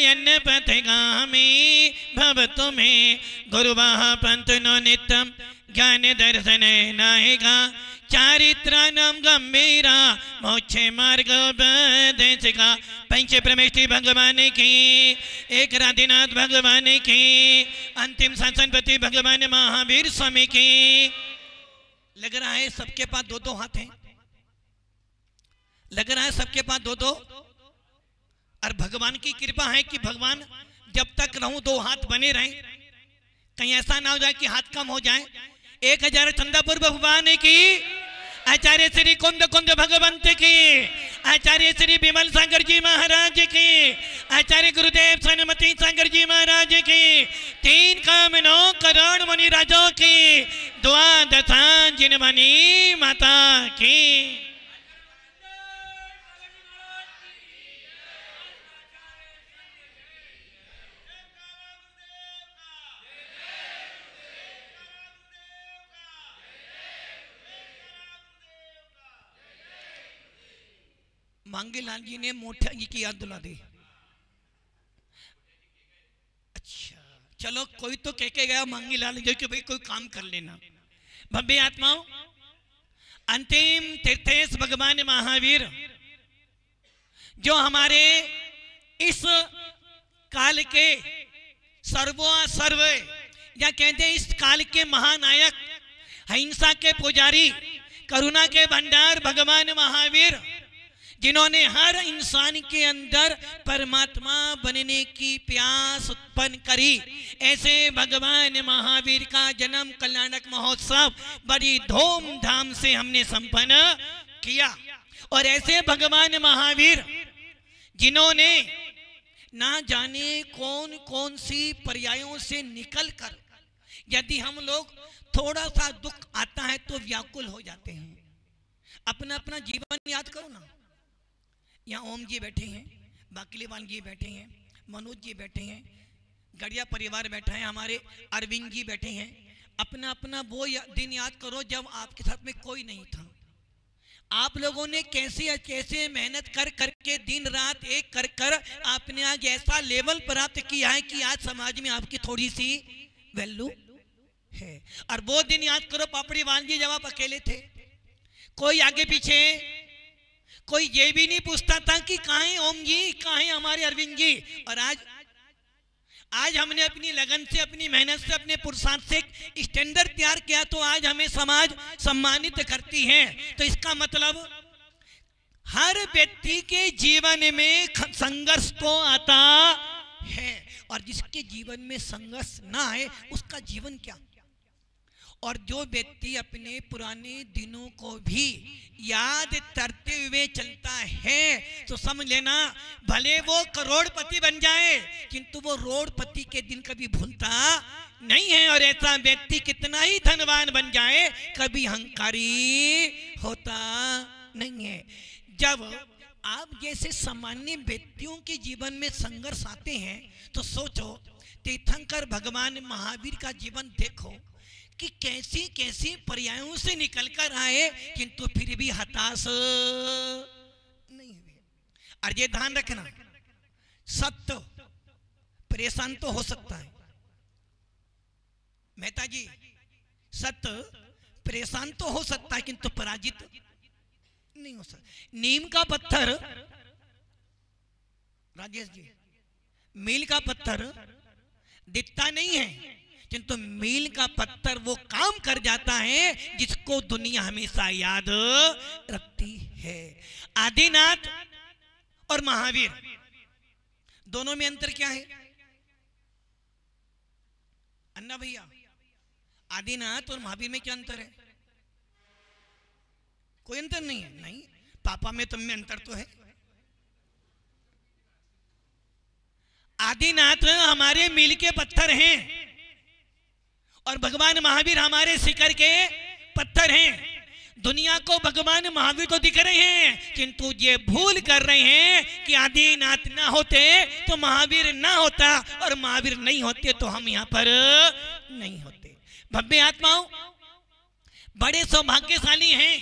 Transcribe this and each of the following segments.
अन्न पथगामी भवतु में गुरुवाह पंतनो नित्यम ज्ञान दर्शन नायिका चारित्राणाम गंभीरा मोक्षे मार्ग उपदेशिका पंच परमेष्टि भगवान की एक राधिनाथ भगवान की अंतिम शासनपति भगवान महावीर स्वामी की। लग रहा है सबके पास दो दो हाथ हैं, लग रहा है सबके पास दो दो, और भगवान की कृपा है कि भगवान जब तक रहूं दो हाथ बने रहें, कहीं ऐसा ना हो जाए कि हाथ कम हो जाए। 1000 चंदापुर भगवान की, आचार्य श्री कुंद कुंद भगवंत की, आचार्य श्री विमल सागर जी महाराज की, आचार्य गुरुदेव सनमती सागर जी महाराज की, 3 काम 9 करोड़ मुनि राजों की, द्वादशा जिनमणि माता की। मांगेलाल जी ने मोठा जी की याद दिला दी। अच्छा चलो कोई तो कह के गया मांगेलाल जी कि भाई कोई काम कर लेना। भव्य आत्माओं, अंतिम तीर्थेश भगवान महावीर जो हमारे इस काल के सर्व या कहते हैं इस काल के महानायक, अहिंसा के पुजारी, करुणा के भंडार भगवान महावीर, जिन्होंने हर इंसान के अंदर परमात्मा बनने की प्यास उत्पन्न करी, ऐसे भगवान महावीर का जन्म कल्याणक महोत्सव बड़ी धूमधाम से हमने संपन्न किया। और ऐसे भगवान महावीर जिन्होंने ना जाने कौन कौन सी पर्यायों से निकलकर, यदि हम लोग थोड़ा सा दुख आता है तो व्याकुल हो जाते हैं। अपना अपना जीवन याद करो ना। यहाँ ओम जी बैठे हैं, बाकलीवाल जी बैठे हैं, मनोज जी बैठे हैं, गढ़िया परिवार बैठा है, हमारे अरविंद जी बैठे हैं। अपना अपना वो दिन याद करो जब आपके साथ में कोई नहीं था। आप लोगों ने कैसे कैसे मेहनत कर करके दिन रात एक कर कर आपने आज ऐसा लेवल प्राप्त किया है कि आज समाज में आपकी थोड़ी सी वैल्यू है। और वो दिन याद करो पापड़ीवाल जी जब आप अकेले थे, कोई आगे पीछे, कोई ये भी नहीं पूछता था कि कहाँ है ओम जी, कहाँ है हमारे अरविंद जी। और आज हमने अपनी लगन से, अपनी मेहनत से, अपने पुरुषार्थ से स्टैंडर्ड तैयार किया तो आज हमें समाज सम्मानित करती है। तो इसका मतलब हर व्यक्ति के जीवन में संघर्ष तो आता है, और जिसके जीवन में संघर्ष ना आए उसका जीवन क्या। और जो व्यक्ति अपने पुराने दिनों को भी याद करते हुए चलता है तो समझ लेना भले वो करोड़पति बन जाए किंतु वो रोड़पति के दिन कभी भूलता नहीं है। और ऐसा व्यक्ति कितना ही धनवान बन जाए कभी अहंकारी होता नहीं है। जब आप जैसे सामान्य व्यक्तियों के जीवन में संघर्ष आते हैं तो सोचो, तीर्थंकर भगवान महावीर का जीवन देखो कि कैसी कैसी पर्यायों से निकल कर आए किंतु फिर भी हताश नहीं हुए। और ये ध्यान रखना, सत्य परेशान तो हो सकता है मेहता जी, सत्य परेशान तो हो सकता है किंतु पराजित नहीं हो सकता। नीम का पत्थर, राजेश जी, मील का पत्थर दिखता नहीं है किंतु मील का पत्थर वो काम कर जाता है जिसको दुनिया हमेशा याद रखती है। आदिनाथ और महावीर दोनों में अंतर क्या है अन्ना भैया? आदिनाथ और महावीर में क्या अंतर है? कोई अंतर नहीं है। नहीं, पापा में तुम में अंतर तो है। आदिनाथ हमारे मील के पत्थर हैं और भगवान महावीर हमारे शिखर के पत्थर हैं। दुनिया को भगवान महावीर तो दिख रहे हैं किंतु ये भूल कर रहे हैं कि आदिनाथ ना होते तो महावीर ना होता और महावीर नहीं होते तो हम यहाँ पर नहीं होते। भव्य आत्माओं, बड़े सौभाग्यशाली हैं,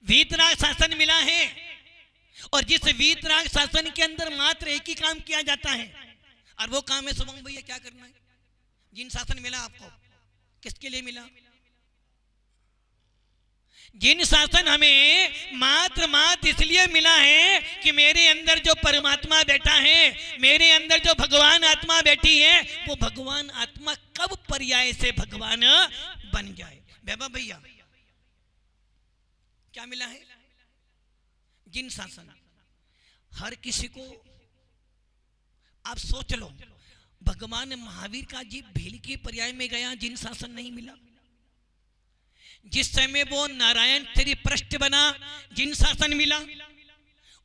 वीतराग शासन मिला है। और जिस वीतराग शासन के अंदर मात्र एक ही काम किया जाता है, और वो काम है शुभम भैया क्या करना है। जिन शासन मिला आपको किसके लिए मिला? जिन शासन हमें मात्र इसलिए मिला है कि मेरे अंदर जो परमात्मा बैठा है, मेरे अंदर जो भगवान आत्मा बैठी है, वो भगवान आत्मा कब पर्याय से भगवान बन जाए। वैभव भैया क्या मिला है? जिन शासन। हर किसी को आप सोच लो, भगवान महावीर का जीव भील के पर्याय में गया, जिन शासन नहीं मिला। जिस समय वो नारायण त्रिपृष्ठ बना, जिन शासन मिला।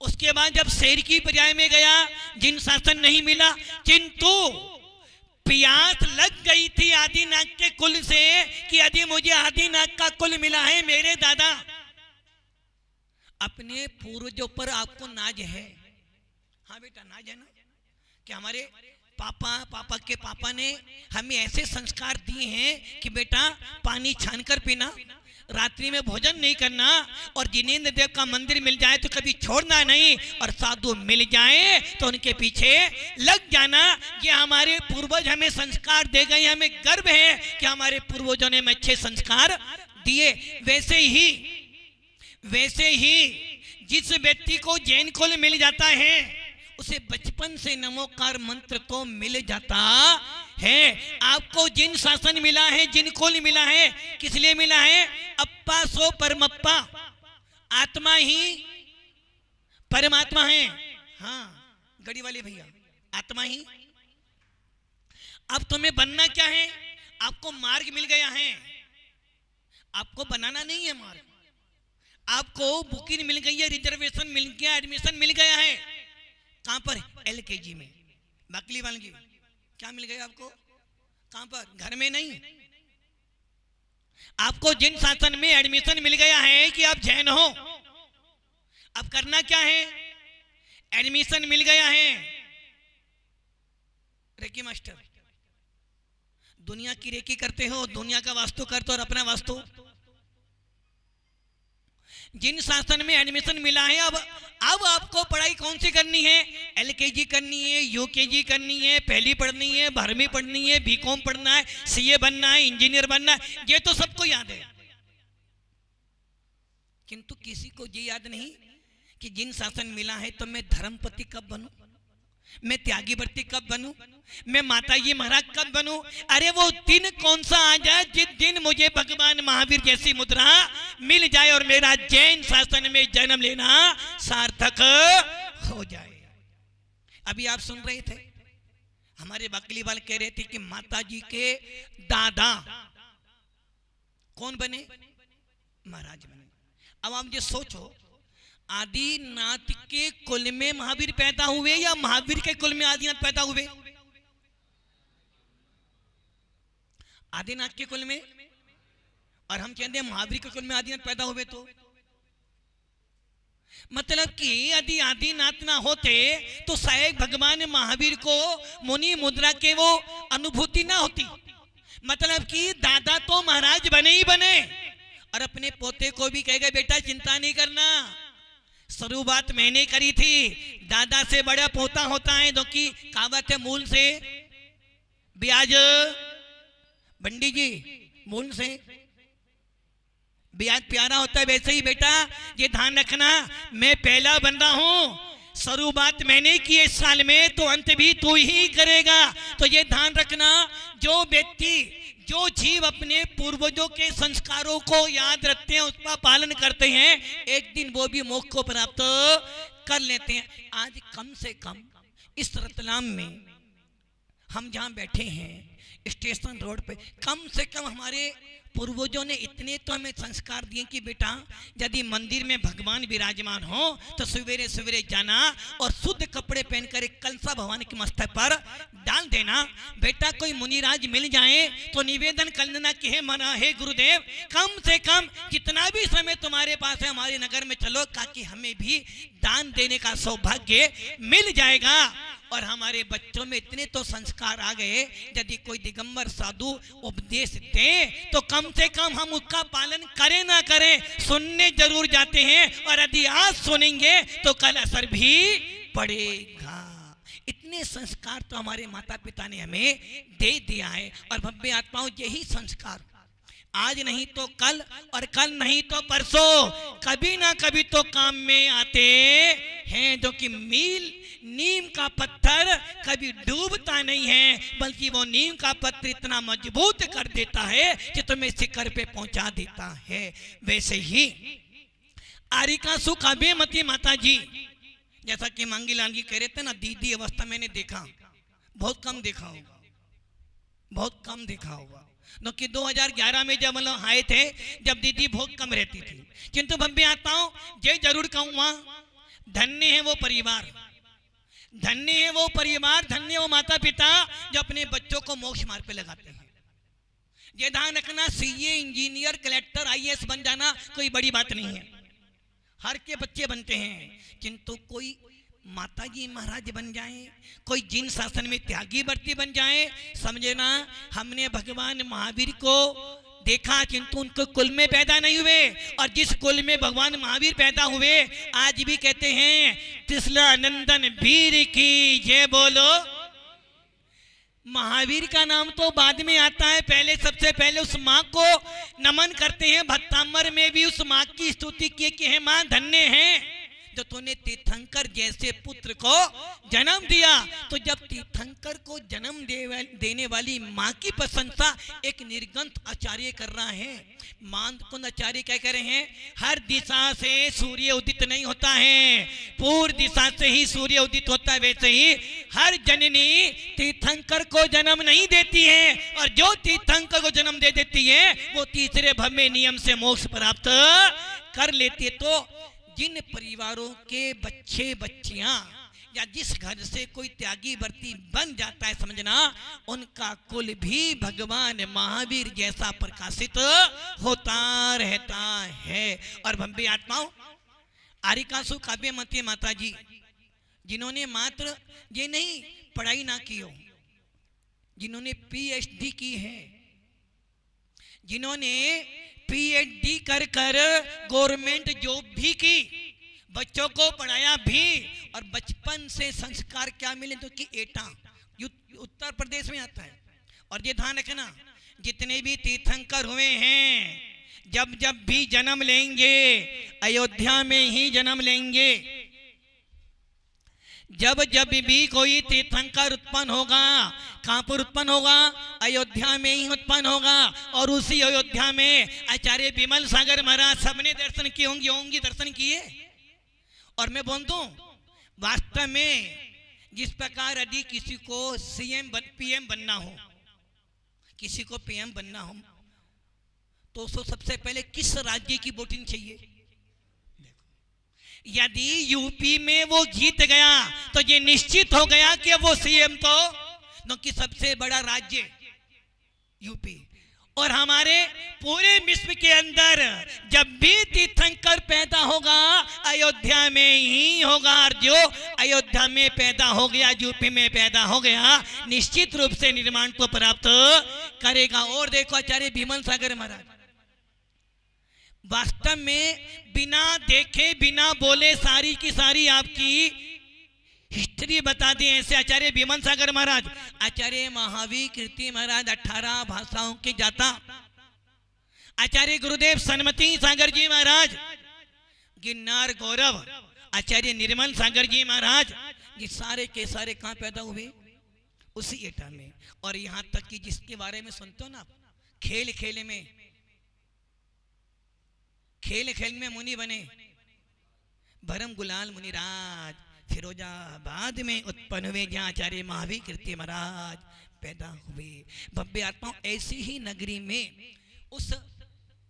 उसके बाद जब शेर की पर्याय में गया, जिन शासन नहीं मिला। किंतु प्यास लग गई थी आदिनाग के कुल से कि यदि मुझे आदिनाग का कुल मिला है, मेरे दादा अपने पूर्वजों पर आपको नाज है। हाँ बेटा नाज है ना, कि हमारे पापा के पापा ने हमें ऐसे संस्कार दिए हैं कि बेटा पानी छानकर पीना, रात्रि में भोजन नहीं करना, और जिनेंद्र देव का मंदिर मिल जाए तो कभी छोड़ना नहीं, और साधु मिल जाए तो उनके पीछे लग जाना। ये हमारे पूर्वज हमें संस्कार दे गए। हमें गर्व है कि हमारे पूर्वजों ने हमें अच्छे संस्कार दिए। वैसे ही जिस व्यक्ति को जैन कुल मिल जाता है, उसे बचपन से नमोकार मंत्र तो मिल जाता है। आपको जिन शासन मिला है, जिन कुल मिला है, किस लिए मिला है? अप्पा सो परमप्पा, आत्मा ही परमात्मा है। हाँ गड़ी वाले भैया, आत्मा ही। अब तुम्हें बनना क्या है? आपको मार्ग मिल गया है, आपको बनाना नहीं है मार्ग। आपको बुकिंग मिल गई है, रिजर्वेशन मिल गया, एडमिशन मिल गया है। कहां पर? LKG में। बाकली वालगी क्या मिल गया आपको? कहां पर? घर में नहीं। आपको जिन शासन में एडमिशन मिल गया है कि आप जैन हो। अब करना क्या है? एडमिशन मिल गया है। रेकी मास्टर, दुनिया की रेकी करते हो, दुनिया का वास्तु करते हो और अपना वास्तु। जिन शासन में एडमिशन मिला है, अब आपको पढ़ाई कौन सी करनी है? LKG करनी है, UKG करनी है, पहली पढ़नी है, 12वीं पढ़नी है, BCom पढ़ना है, CA बनना है, इंजीनियर बनना है। ये तो सबको याद है, किंतु किसी को ये याद नहीं कि जिन शासन मिला है तो मैं धर्मपति कब बनूं, मैं त्यागी व्रती कब बनूं, मैं माता जी महाराज कब बनूं। अरे वो दिन कौन सा आ जाए जिस दिन मुझे भगवान महावीर जैसी मुद्रा मिल जाए और मेरा जैन शासन में जन्म लेना सार्थक हो जाए। अभी आप सुन रहे थे, हमारे बकलीवाल कह रहे थे कि माता जी के दादा कौन बने? महाराज बने। अब आप ये सोचो, आदिनाथ के कुल में महावीर पैदा हुए या महावीर के कुल में आदिनाथ पैदा हुए? आदिनाथ के कुल में, और हम कहते हैं महावीर के कुल में आदिनाथ पैदा हुए। तो मतलब कि यदि आदिनाथ ना होते तो शायद भगवान महावीर को मुनि मुद्रा के वो अनुभूति ना होती। मतलब कि दादा तो महाराज बने ही बने, और अपने पोते को भी कहेगा बेटा चिंता नहीं करना, शुरुआत मैंने करी थी, दादा से बड़ा पोता होता है। जो कि कहावत है, मूल से ब्याज, बंडी जी मूल से ब्याज प्यारा होता है। वैसे ही बेटा ये ध्यान रखना, मैं पहला बंदा हूं, शुरुआत मैंने की इस साल में, तो अंत भी तू ही करेगा। तो ये ध्यान रखना, जो व्यक्ति, जो जीव अपने पूर्वजों के संस्कारों को याद रखते हैं, उसका पालन करते हैं, एक दिन वो भी मोक्ष को प्राप्त कर लेते हैं। आज कम से कम इस रतलाम में हम जहां बैठे हैं स्टेशन रोड पे, कम से कम हमारे पूर्वजों ने इतने तो हमें संस्कार दिए कि बेटा यदि मंदिर में भगवान विराजमान हो तो सवेरे सवेरे जाना और शुद्ध कपड़े पहनकर एक कलसा भगवान के मस्तक पर डाल देना। बेटा कोई मुनिराज मिल जाए तो निवेदन कर देना कि हे मना, हे गुरुदेव, कम से कम जितना भी समय तुम्हारे पास है हमारे नगर में चलो, ताकि हमें भी दान देने का सौभाग्य मिल जाएगा। और हमारे बच्चों में इतने तो संस्कार आ गए, यदि कोई दिगंबर साधु उपदेश दे तो कम से कम हम उसका पालन करें ना करें, सुनने जरूर जाते हैं, और यदि आज सुनेंगे तो कल असर भी पड़ेगा। इतने संस्कार तो हमारे माता पिता ने हमें दे दिया है। और भव्य आत्माओं, यही संस्कार आज नहीं तो कल, और कल नहीं तो परसों, कभी ना कभी तो काम में आते हैं। जो कि नीम का पत्थर कभी डूबता नहीं है, बल्कि वो नीम का पत्थर इतना मजबूत कर देता है कि तुम्हें शिखर पे पहुंचा देता है। वैसे ही आरिकासु काव्यमती माता जी, जैसा कि मांगीलाल जी कह रहे थे ना, दीदी अवस्था मैंने देखा, बहुत कम देखा होगा, बहुत कम देखा होगा। तो कि 2011 में जब लोग आए थे, जब दीदी बहुत कम रहती थी। किंतु भव्य आत्माओं, ये जरूर कहूँगा, धन्य है वो परिवार, धन्य है वो परिवार, धन्य वो माता पिता जो अपने बच्चों को मोक्ष मार्ग पे लगाते हैं। ये ध्यान रखना, सीए, इंजीनियर, कलेक्टर, आईएएस बन जाना कोई बड़ी बात नहीं है, हर के बच्चे बनते हैं। किंतु कोई माताजी महाराज बन जाए, कोई जिन शासन में त्यागी व्रती बन जाए, समझना हमने भगवान महावीर को देखा, किंतु उनको कुल में पैदा नहीं हुए, और जिस कुल में भगवान महावीर पैदा हुए, आज भी कहते हैं त्रिशला नंदन वीर की जय बोलो। महावीर का नाम तो बाद में आता है, पहले सबसे पहले उस माँ को नमन करते हैं। भक्तामर में भी उस माँ की स्तुति की कि हे माँ, धन्य है जो तूने तीर्थंकर जैसे पुत्र को जन्म दिया। तो जब तीर्थंकर को जन्म देने वाली माँ की प्रशंसा एक निर्गंथ आचार्य कर रहा है, मानकुंद आचार्य क्या कह रहे हैं, हर दिशा से सूर्य उदित नहीं होता है, पूर्व दिशा से ही सूर्य उदित होता है। वैसे ही हर जननी तीर्थंकर को जन्म नहीं देती है, और जो तीर्थंकर को जन्म दे देती है वो तीसरे भव्य नियम से मोक्ष प्राप्त कर लेती है। तो जिन परिवारों के बच्चे बच्चियां, या जिस घर से कोई त्यागी व्रती बन जाता है, समझना उनका कुल भी भगवान महावीर जैसा प्रकाशित होता रहता है। और भव्य आत्माओं, आरिकासु काव्यमती माता जी, जिन्होंने मात्र ये नहीं पढ़ाई ना की हो, जिन्होंने पीएचडी की है, जिन्होंने पीएचडी कर कर गवर्नमेंट जॉब भी की, बच्चों को पढ़ाया भी, और बचपन से संस्कार क्या मिले तो कि एटा उत्तर प्रदेश में आता है। और ये ध्यान रखना, जितने भी तीर्थंकर हुए हैं, जब जब भी जन्म लेंगे अयोध्या में ही जन्म लेंगे। जब जब भी कोई तीर्थंकर उत्पन्न होगा, कहां पर उत्पन्न होगा, अयोध्या में ही उत्पन्न होगा। और उसी अयोध्या में आचार्य विमल सागर महाराज सबने दर्शन किए होंगे, दर्शन किए। और मैं बोलता हूं, वास्तव में जिस प्रकार यदि किसी को पीएम बनना हो, किसी को पीएम बनना हो, तो उसको सबसे पहले किस राज्य की वोटिंग चाहिए। यदि यूपी में वो जीत गया तो ये निश्चित हो गया कि वो सीएम तो कि सबसे बड़ा राज्य यूपी। और हमारे पूरे विश्व के अंदर जब भी तीर्थंकर पैदा होगा अयोध्या में ही होगा, और जो अयोध्या में पैदा हो गया, यूपी में पैदा हो गया, निश्चित रूप से निर्माण को प्राप्त करेगा। और देखो आचार्य विमल सागर महाराज वास्तव में बिना देखे बिना बोले सारी की सारी आपकी हिस्ट्री बता दी। ऐसे आचार्य विमल सागर महाराज, आचार्य महावीर कीर्ति महाराज 18 भाषाओं के जाता, आचार्य गुरुदेव सन्मति सागर जी महाराज गिरनार गौरव, आचार्य निर्मल सागर जी महाराज, ये सारे के सारे कहाँ पैदा हुए, उसी एटा में। और यहाँ तक कि जिसके बारे में सुनते हो ना आप, खेल खेल में मुनि बने, भरम गुलाल मुनिराज फिरोजाबाद में उत्पन्न हुए, जहाँ आचार्य महावीर कीर्ति महाराज पैदा हुए। भव्य आत्माओं, ऐसी ही नगरी में उस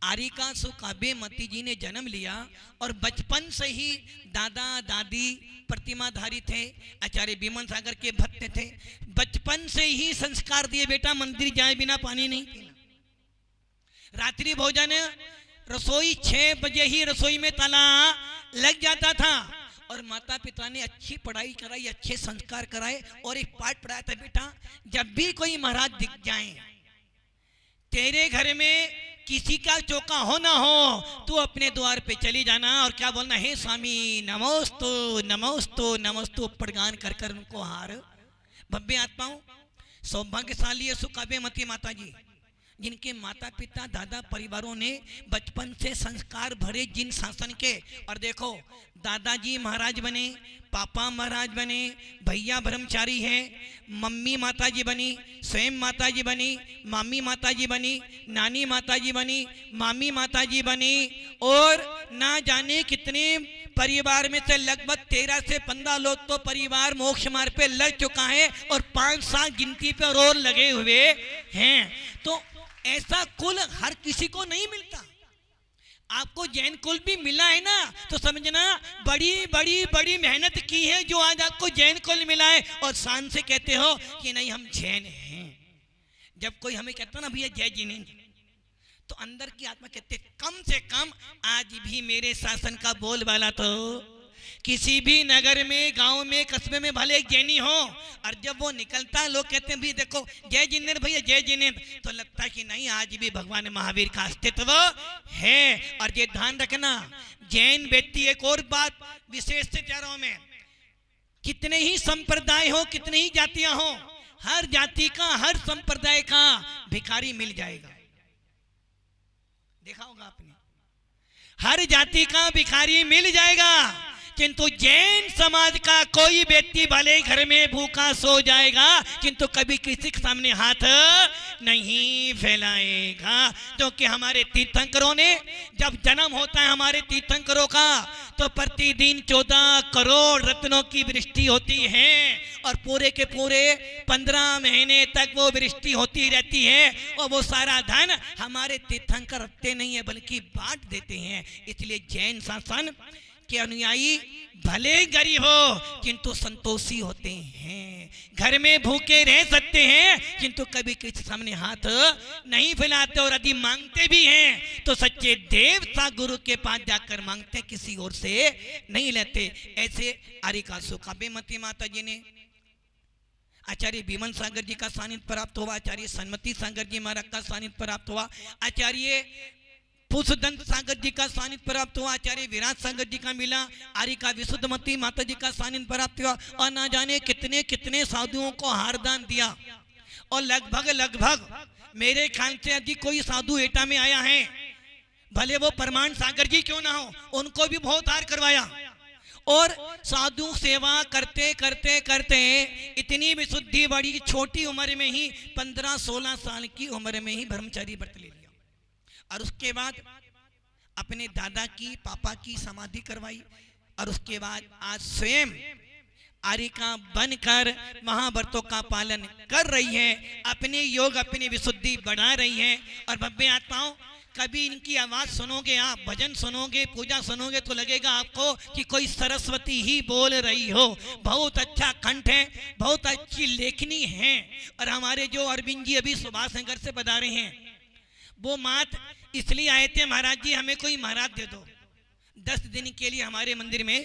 आरिकासु काव्यमती जी ने जन्म लिया, और बचपन से ही दादा दादी प्रतिमाधारी थे, आचार्य विमल सागर के भक्त थे। बचपन से ही संस्कार दिए, बेटा मंदिर जाए बिना पानी नहीं पीना। रात्रि भोजन रसोई 6 बजे ही रसोई में ताला लग जाता था, और माता पिता ने अच्छी पढ़ाई कराई, अच्छे संस्कार कराए और एक पाठ पढ़ाया था, बेटा जब भी कोई महाराज दिख जाए, तेरे घर में किसी का चौका हो ना हो, तू अपने द्वार पे चली जाना और क्या बोलना, हे स्वामी नमोस्तु नमोस्तु नमोस्तु प्रगान कर कर उनको हार। भव्य आत्माओं, सौभाग्यशाली है सुकाव्यमती माता जी, जिनके माता पिता दादा परिवारों ने बचपन से संस्कार भरे जिन शासन के। और देखो दादाजी महाराज बने, पापा महाराज बने, भैया ब्रह्मचारी हैं, मम्मी माताजी बनी, स्वयं माताजी बनी, मामी माताजी बनी, नानी माताजी बनी, मामी माताजी बनी, और ना जाने कितने परिवार में से लगभग 13 से 15 लोग तो परिवार मोक्ष मार्ग पे लग चुका है और 5-7 गिनती पे और लगे हुए हैं। तो ऐसा कुल हर किसी को नहीं मिलता। आपको जैन कुल भी मिला है ना, तो समझना बड़ी बड़ी बड़ी मेहनत की है जो आज आपको जैन कुल मिला है, और शान से कहते हो कि नहीं हम जैन हैं। जब कोई हमें कहता ना भैया जय जिनेन्द्र, तो अंदर की आत्मा कहते कम से कम आज भी मेरे शासन का बोलबाला तो किसी भी नगर में, गांव में, कस्बे में भले एक जैनी हो, और जब वो निकलता है लोग कहते हैं भी देखो जय जिनेन्द्र भैया जय जिनेन्द्र, तो लगता है कि नहीं आज भी भगवान महावीर का अस्तित्व है। और ये ध्यान रखना, जैन व्यक्ति एक और बात विशेष से कह रहा हूं मैं, कितने ही संप्रदाय हो, कितने ही जातियां हो, हर जाति का हर संप्रदाय का भिखारी मिल जाएगा। देखा होगा आपने, हर जाति का भिखारी मिल जाएगा, किंतु जैन समाज का कोई व्यक्ति भले घर में भूखा सो जाएगा किंतु कभी किसी के सामने हाथ नहीं फैलाएगा। क्योंकि हमारे तीर्थंकरों ने जब जन्म होता है हमारे तीर्थंकरों का, तो प्रतिदिन 14 करोड़ रत्नों की वृष्टि होती है और पूरे के पूरे 15 महीने तक वो वृष्टि होती रहती है, और वो सारा धन हमारे तीर्थंकर रखते नहीं है बल्कि बांट देते हैं। इसलिए जैन शासन के अनुयायी भले गरीब हो किंतु संतोषी होते हैं, घर में भूखे रह सकते हैं किंतु कभी किसी सामने हाथ नहीं फैलाते, और यदि मांगते भी हैं तो सच्चे देवता गुरु के पास जाकर मांगते, किसी और से नहीं लेते। ऐसे आरिका सुकाव्यमती माता जी ने आचार्य विमल सागर जी का सानिध्य प्राप्त हुआ, आचार्य सन्मति सागर जी महाराज का सानिध्य प्राप्त हुआ, आचार्य पुष्पदंत सागर जी का सानिध्य प्राप्त हुआ, आचार्य विराट सागर जी का मिला, आरिका विशुद्धमती माता जी का सानिध्य प्राप्त हुआ, और ना जाने कितने कितने साधुओं को हारदान दिया। और लगभग मेरे ख्याल से यदि कोई साधु एटा में आया है, भले वो परमान सागर जी क्यों ना हो, उनको भी बहुत हार करवाया। और साधु सेवा करते करते करते इतनी विशुद्धि बड़ी, छोटी उम्र में ही 15-16 साल की उम्र में ही ब्रह्मचारी व्रत ले लिया, और उसके बाद अपने दादा की पापा की समाधि करवाई, और उसके बाद आज स्वयं आरिका बनकर महाव्रतों का पालन कर रही है, अपने योग अपनी विशुद्धि बढ़ा रही है। और भव्य आत्माओं, कभी इनकी आवाज सुनोगे, आप भजन सुनोगे, पूजा सुनोगे, तो लगेगा आपको कि कोई सरस्वती ही बोल रही हो। बहुत अच्छा कंठ है, बहुत अच्छी लेखनी है। और हमारे जो अरविंद जी अभी सुभाष नगर से पधारे हैं, वो मात इसलिए आए थे, महाराज जी हमें कोई महाराज दे दो, 10 दिन के लिए हमारे मंदिर में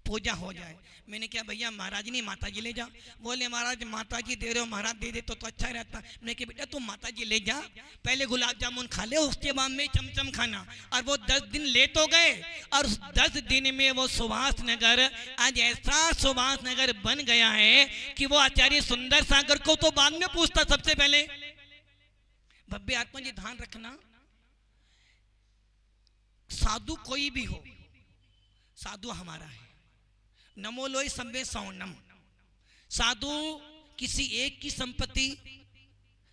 पूजा हो जाए। मैंने कहा भैया महाराज नहीं माता जी ले जा। बोले महाराज माता जी दे रहे हो, महाराज दे दे तो अच्छा रहता। मैंने कहा बेटा तुम माता जी ले जा, पहले गुलाब जामुन खा ले, उसके बाद में चमचम खाना। और वो 10 दिन ले तो गए, और 10 दिन में वो सुभाष नगर आज ऐसा सुभाष नगर बन गया है कि वो आचार्य सुंदर सागर को तो बाद में पूछता, सबसे पहले। भव्य आत्मा जी ध्यान रखना, साधु कोई भी हो, साधु हमारा है। नमो लोई सब्बे सौनम। साधु किसी एक की संपत्ति,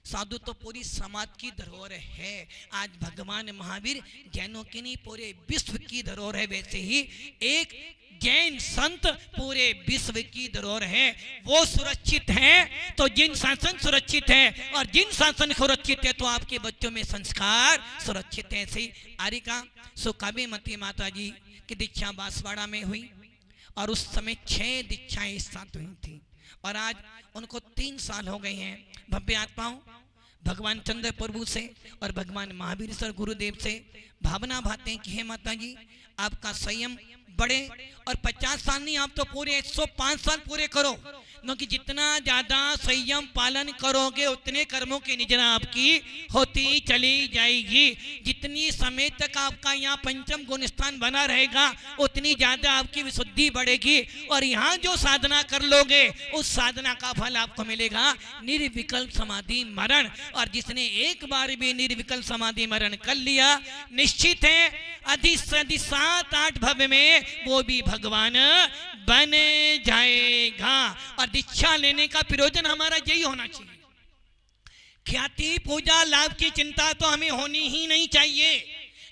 साधु तो पूरी समाज की धरोहर है। आज भगवान महावीर जैनों की नहीं पूरे विश्व की धरोहर है, वैसे ही एक जैन संत पूरे विश्व की धरोहर है। वो सुरक्षित है तो जिन शासन सुरक्षित है, और जिन शासन सुरक्षित है तो आपके बच्चों में संस्कार सुरक्षित है। ऐसे आरिका सुकाव्यमती माता जी की दीक्षा बांसवाड़ा में हुई, और उस समय 6 दीक्षाएं एक साथ हुई थी, और आज उनको 3 साल हो गए हैं। भव्य आत्माओं, भगवान चंद्र प्रभु से और भगवान महावीर गुरुदेव से भावना भाते हैं कि हे माता जी आपका संयम बड़े, और 50 साल नहीं, आप तो पूरे 105 साल पूरे करो, क्योंकि जितना ज्यादा संयम पालन करोगे उतने कर्मों की निजना आपकी होती चली जाएगी। जितनी समय तक आपका यहाँ पंचम गुण स्थान बना रहेगा उतनी ज्यादा आपकी विशुद्धि बढ़ेगी, और यहाँ जो साधना कर लोगे उस साधना का फल आपको मिलेगा निर्विकल्प समाधि मरण। और जिसने एक बार भी निर्विकल्प समाधि मरण कर लिया, निश्चित है अधिक से अधिक 7-8 भव में वो भी भगवान बन जाएगा। और दीक्षा लेने का प्रयोजन हमारा यही होना चाहिए। ख्याति पूजा लाभ की चिंता तो हमें होनी ही नहीं चाहिए,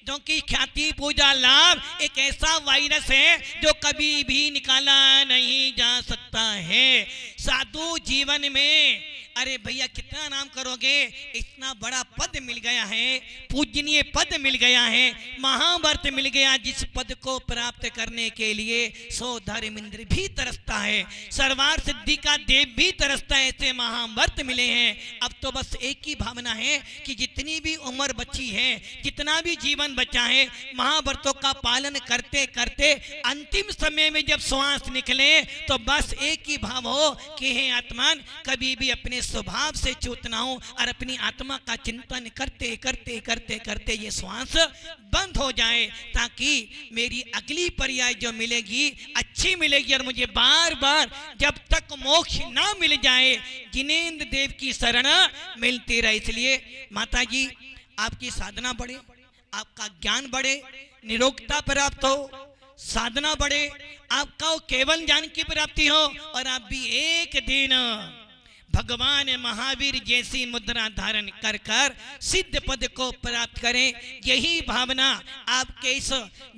क्योंकि ख्याति पूजा लाभ एक ऐसा वायरस है जो कभी भी निकाला नहीं जा सकता है। साधु जीवन में अरे भैया कितना नाम करोगे, इतना बड़ा पद मिल गया है, पूजनीय पद मिल गया है, महाव्रत मिल गया, जिस पद को प्राप्त करने के लिए 100 धर्मेंद्र भी तरसता है, सर्वार्थ सिद्धि का देव भी तरसता है, ऐसे महाव्रत मिले हैं। अब तो बस एक ही भावना है कि जितनी भी उम्र बची है, जितना भी जीवन बचा है, महाव्रतों का पालन करते करते अंतिम समय में जब श्वास निकले तो बस एक ही भाव हो कि हे आत्मान कभी भी अपने स्वभाव से च्युत ना हो, और अपनी आत्मा का चिंतन करते करते करते करते ये श्वास बंद हो जाए, ताकि मेरी अगली पर्याय जो मिलेगी अच्छी मिलेगी, और मुझे बार बार जब तक मोक्ष ना मिल जाए जिनेंद्र देव की शरण मिलती रहे। इसलिए माता जी आपकी साधना बढ़े, आपका ज्ञान बढ़े, निरोगता प्राप्त हो, साधना बढ़े, आपका केवल ज्ञान की प्राप्ति हो, और आप भी एक दिन भगवान महावीर जैसी मुद्रा धारण कर कर सिद्ध पद को प्राप्त करें। यही भावना आपके इस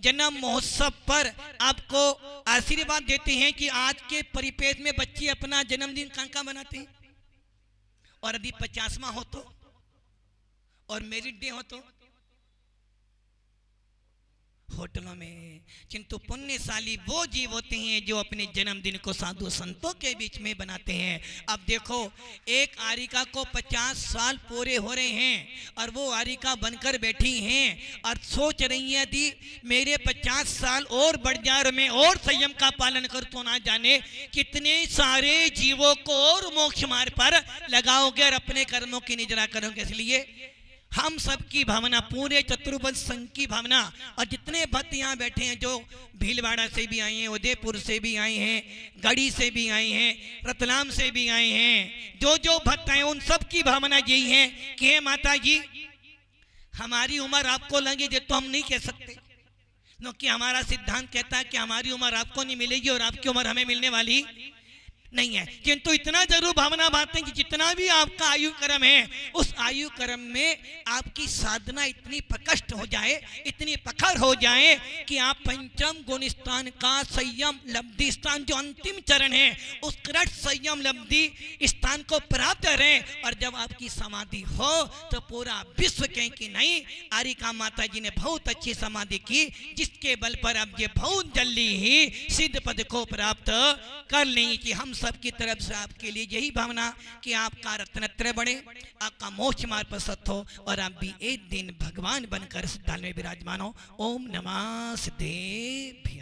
जन्म महोत्सव पर आपको आशीर्वाद देते हैं कि आज के परिपेक्ष में बच्चे अपना जन्मदिन कहाँ मनाते हैं, और यदि 50वां हो तो, और मेरिट डे हो तो होटलों में। किंतु पुण्यशाली वो जीव होते हैं जो अपने जन्मदिन को साधु संतों के बीच में बनाते हैं। अब देखो एक आरिका को 50 साल पूरे हो रहे हैं और वो आरिका बनकर बैठी हैं और सोच रही है यदि मेरे 50 साल और बढ़ जाए और मैं और संयम का पालन कर तो ना जाने कितने सारे जीवों को और मोक्ष मार्ग पर लगाओगे और अपने कर्मों की निजरा करोगे। इसलिए हम सब की भावना, पूरे चतुर्भुज संघ की भावना, और जितने भक्त यहाँ बैठे हैं जो भीलवाड़ा से भी आए हैं, उदयपुर से भी आए हैं, गढ़ी से भी आए हैं, रतलाम से भी आए हैं, जो जो भक्त आए उन सब की भावना यही है कि हे माता जी हमारी उम्र आपको लगे ये तो हम नहीं कह सकते, क्योंकि हमारा सिद्धांत कहता है कि हमारी उम्र आपको नहीं मिलेगी और आपकी उम्र हमें मिलने वाली नहीं है। किंतु इतना जरूर भावना बात है कि जितना भी आपका आयु क्रम है उस आयु क्रम में आपकी साधना इतनी प्रकट हो जाए, इतनी प्रखर हो जाए कि आप पंचम गुण स्थान का संयम लब्धि स्थान जो अंतिम चरण है उस कृत संयम लब्धि स्थान को प्राप्त करें। और जब आपकी समाधि हो तो पूरा विश्व कहे कि नहीं आरिका माता जी ने बहुत अच्छी समाधि की, जिसके बल पर अब ये बहुत जल्दी ही सिद्ध पद को प्राप्त कर लेंगे। कि हम सबकी तरफ से आपके लिए यही भावना कि आपका रत्नत्रय बढ़े, आपका मोक्ष मार्ग प्रशस्त हो और आप भी एक दिन भगवान बनकर सिद्धाल में विराजमान हो। ओम नमः सिद्धेभ्यः।